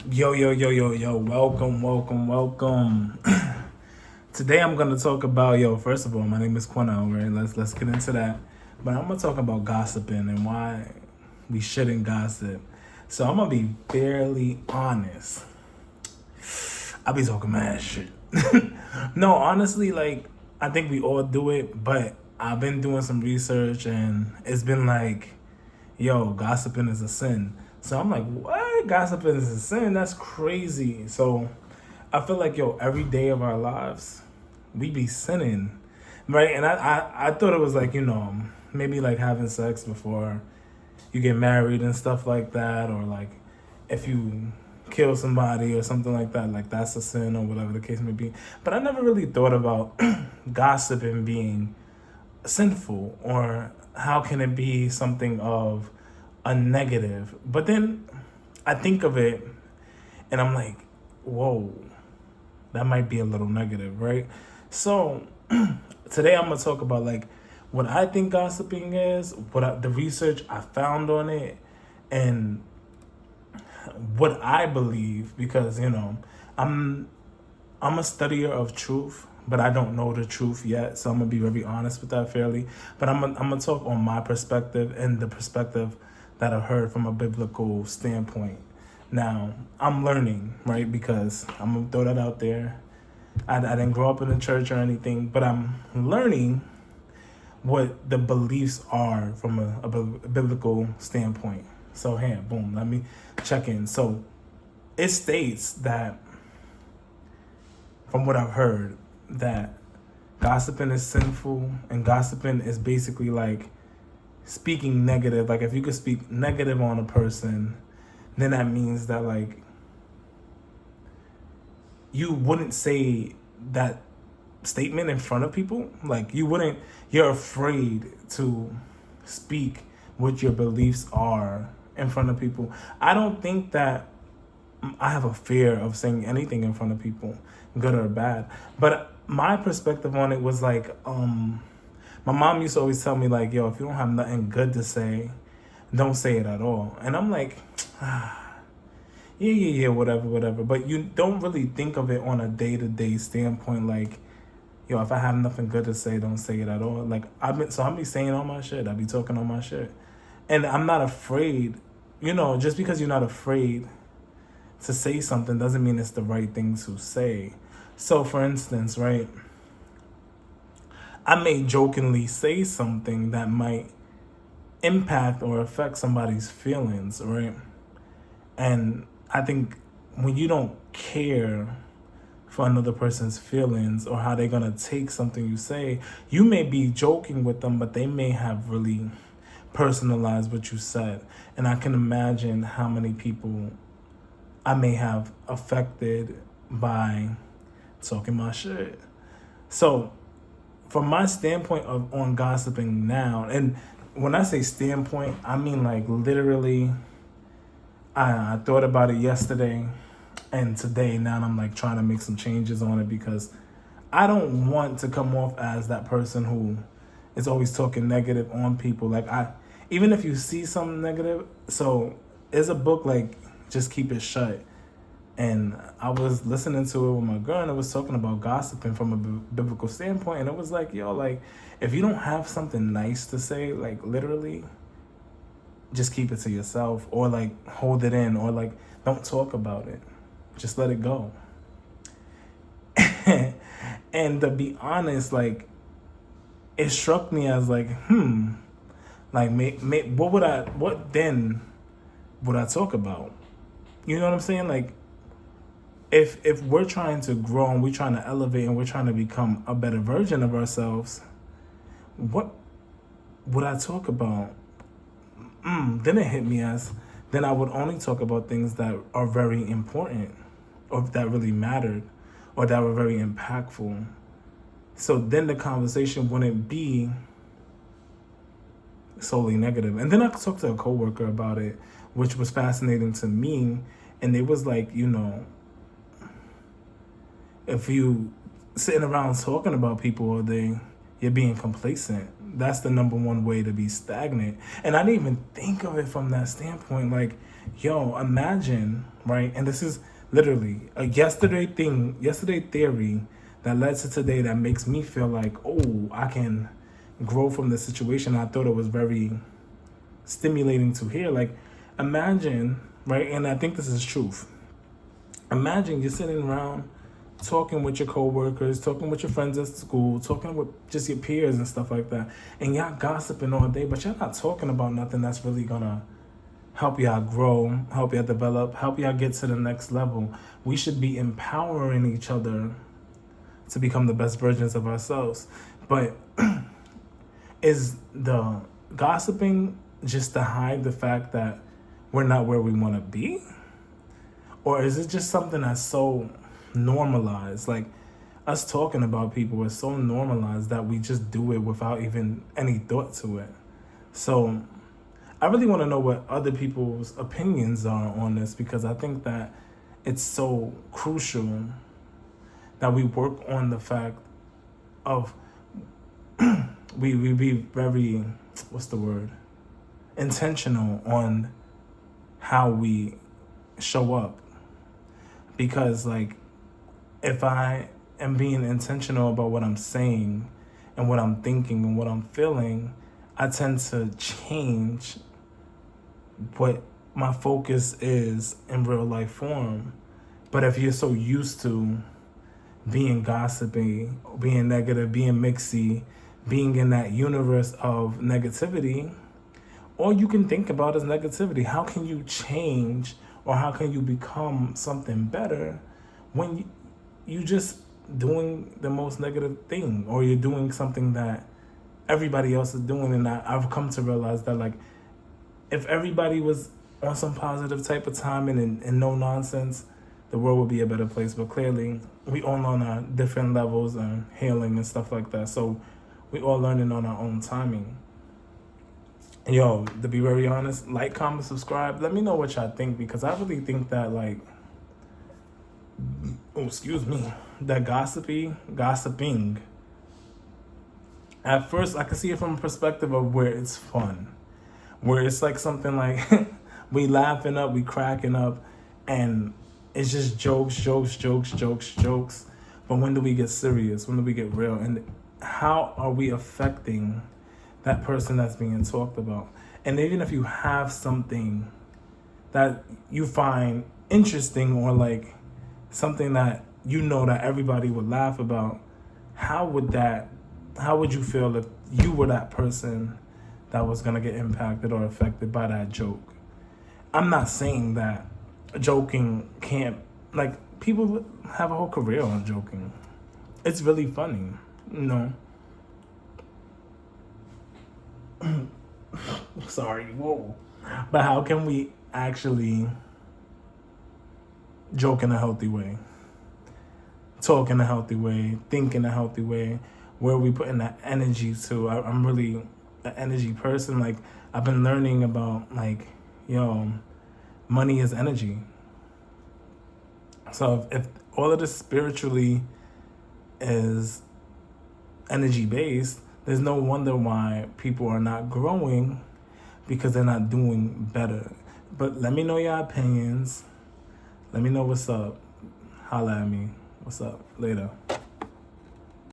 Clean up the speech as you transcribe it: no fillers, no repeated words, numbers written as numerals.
Yo, welcome. Today I'm gonna talk about first of all, my name is Quinell, right? Let's get into that. But I'm gonna talk about gossiping and why we shouldn't gossip. So I'm gonna be fairly honest. I be talking mad shit. No, honestly, I think we all do it, but I've been doing some research and it's been like, gossiping is a sin. So I'm like, what? Gossiping is a sin? That's crazy. So I feel like, every day of our lives, we be sinning, right? And I thought it was like, maybe like having sex before you get married and stuff like that, or like if you kill somebody or something like that's a sin or whatever the case may be. But I never really thought about gossiping being sinful, or how can it be something of a negative. But then I think of it and I'm like, whoa, that might be a little negative, right? So today I'm gonna talk about like what I think gossiping is, the research I found on it, and what I believe, because I'm a studier of truth, but I don't know the truth yet. So I'm gonna be very honest with that fairly. But I'm gonna talk on my perspective and the perspective that I've heard from a biblical standpoint. Now I'm learning, right? Because I'm gonna throw that out there. I didn't grow up in the church or anything, but I'm learning what the beliefs are from a biblical standpoint. So, here, boom, let me check in. So, it states that, from what I've heard, that gossiping is sinful, and gossiping is basically like speaking negative. Like, if you could speak negative on a person, then that means that, like, you wouldn't say that statement in front of people. Like, you're afraid to speak what your beliefs are in front of people. I don't think that I have a fear of saying anything in front of people, good or bad. But my perspective on it was like, my mom used to always tell me, like, if you don't have nothing good to say, don't say it at all. And I'm like, yeah, whatever. But you don't really think of it on a day-to-day standpoint, like, if I have nothing good to say, don't say it at all. Like, I be saying all my shit. I be talking all my shit. And I'm not afraid, just because you're not afraid to say something doesn't mean it's the right thing to say. So, for instance, right, I may jokingly say something that might impact or affect somebody's feelings, right? And I think when you don't care for another person's feelings or how they're gonna take something you say, you may be joking with them, but they may have really personalized what you said. And I can imagine how many people I may have affected by talking my shit. So, from my standpoint of on gossiping now, and when I say standpoint, I mean like literally, I thought about it yesterday and today. Now I'm like trying to make some changes on it, because I don't want to come off as that person who is always talking negative on people. Like, even if you see something negative, so there's a book like Just Keep It Shut, and I was listening to it with my girl, and it was talking about gossiping from a biblical standpoint, and it was like, like, if you don't have something nice to say, like, literally, just keep it to yourself, or like hold it in, or like don't talk about it, just let it go. And to be honest, like, it struck me as like, like, what then would I talk about? You know what I'm saying? Like, if we're trying to grow and we're trying to elevate and we're trying to become a better version of ourselves, what would I talk about? Then it hit me as, then I would only talk about things that are very important, or that really mattered, or that were very impactful. So then the conversation wouldn't be solely negative. And then I talked to a coworker about it, which was fascinating to me. And it was like, if you sitting around talking about people all day, you're being complacent. that's the number one way to be stagnant. And I didn't even think of it from that standpoint. Like, yo, imagine, right? And this is literally a yesterday theory that led to today that makes me feel like, oh, I can grow from the situation. I thought it was very stimulating to hear. Like, imagine, right? And I think this is truth. Imagine you're sitting around talking with your coworkers, talking with your friends at school, talking with just your peers and stuff like that, and y'all gossiping all day, but y'all not talking about nothing that's really gonna help y'all grow, help y'all develop, help y'all get to the next level. We should be empowering each other to become the best versions of ourselves. But is the gossiping just to hide the fact that we're not where we want to be? Or is it just something that's so normalized? Like, us talking about people is so normalized that we just do it without even any thought to it. So I really want to know what other people's opinions are on this, because I think that it's so crucial that we work on the fact of we be very, what's the word, intentional on how we show up. Because, like, if I am being intentional about what I'm saying and what I'm thinking and what I'm feeling, I tend to change what my focus is in real life form. But if you're so used to being gossipy, being negative, being mixy, being in that universe of negativity, all you can think about is negativity. How can you change, or how can you become something better when you just doing the most negative thing, or you're doing something that everybody else is doing? And I've come to realize that, like, if everybody was on some positive type of timing and no nonsense, the world would be a better place. But clearly, we all on our different levels and healing and stuff like that. So we all learning on our own timing. Yo, to be very honest, like, comment, subscribe. Let me know what y'all think, because I really think that, like, that gossiping, at first I can see it from a perspective of where it's fun, where it's like something like we laughing up, we cracking up, and it's just jokes. But when do we get serious? When do we get real? And how are we affecting that person that's being talked about? And even if you have something that you find interesting, or like something that you know that everybody would laugh about, how would you feel if you were that person that was gonna get impacted or affected by that joke? I'm not saying that joking can't, like, people have a whole career on joking. It's really funny, you know. Sorry, whoa. But how can we actually joke in a healthy way, talk in a healthy way, think in a healthy way? Where are we putting that energy to? I'm really an energy person. Like, I've been learning about, like, yo, money is energy. So if all of this spiritually is energy based, there's no wonder why people are not growing, because they're not doing better. But let me know your opinions. Let me know what's up. Holla at me. What's up? Later.